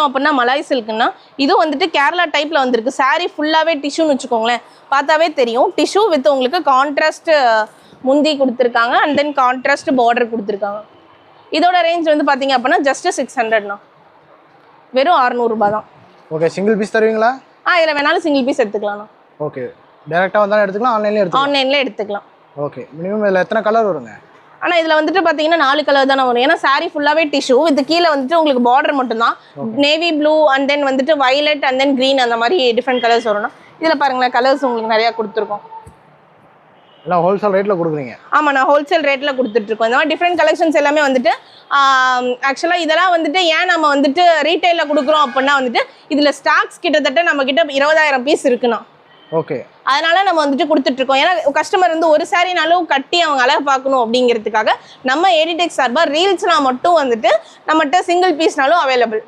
பார்த்தோம் அப்படின்னா மலாய் சில்க்னா இது வந்துட்டு கேரளா டைப்ல வந்திருக்கு. சாரி ஃபுல்லாவே டிஷ்யூன்னு வச்சுக்கோங்களேன், பார்த்தாவே தெரியும். டிஷ்யூ வித் உங்களுக்கு கான்ட்ராஸ்ட் முந்தி கொடுத்துருக்காங்க அண்ட் தென் கான்ட்ராஸ்ட் பார்டர் கொடுத்துருக்காங்க. இதோட ரேஞ்ச் வந்து பார்த்தீங்க அப்படின்னா ஜஸ்ட் 600ண்ணா, வெறும் 600 ரூபாய் தான். ஓகே, சிங்கிள் பீஸ் தருவீங்களா? இதில் வேணாலும் சிங்கிள் பீஸ் எடுத்துக்கலாம்ண்ணா. ஓகே, டேரெக்டாக வந்தாலும் எடுத்துக்கலாம், ஆன்லைன்ல எடுத்துக்கலாம். ஓகே, மினிமம் இதில் எத்தனை கலர் வருங்க? ஆனால் இதில் வந்துட்டு பார்த்தீங்கன்னா 4 கலர் தானே வரும். ஏன்னா சாரி ஃபுல்லாகவே டிஷ்யூ வித் கீழே வந்துட்டு உங்களுக்கு பார்டர் மட்டும்தான். நேவி ப்ளூ அண்ட் தென் வந்துட்டு வயலட் அண்ட் தென் க்ரீன் அந்த மாதிரி டிஃப்ரெண்ட் கலர்ஸ் வரும்னா இதில் பாருங்களேன், கலர்ஸ் உங்களுக்கு நிறையா கொடுத்துருக்கோம். எல்லாம் ஹோல்சேல் ரேட்டில் கொடுக்குறீங்க? ஆமாம், நான் ஹோல்சேல் ரேட்டில் கொடுத்துட்ருக்கோம். இந்த மாதிரி டிஃப்ரெண்ட் கலெக்ஷன்ஸ் எல்லாமே வந்துட்டு ஆக்சுவலாக இதெல்லாம் வந்துட்டு ஏன் நம்ம வந்துட்டு ரீட்டைலில் கொடுக்குறோம் அப்படின்னா வந்துட்டு இதில் ஸ்டாக்ஸ் கிட்டத்தட்ட நம்ம கிட்ட 20,000 பீஸ் இருக்குண்ணா. ஓகே, அதனால நம்ம வந்துட்டு கொடுத்துட்ருக்கோம். ஏன்னா கஸ்டமர் வந்து ஒரு சாரினாலும் கட்டி அவங்க அழகாக பார்க்கணும் அப்படிங்கிறதுக்காக நம்ம ஏடிடெக் சார்பாக ரீல்ஸ்னால் மட்டும் வந்துட்டு நம்மகிட்ட சிங்கிள் பீஸ்னாலும் அவைலபிள்.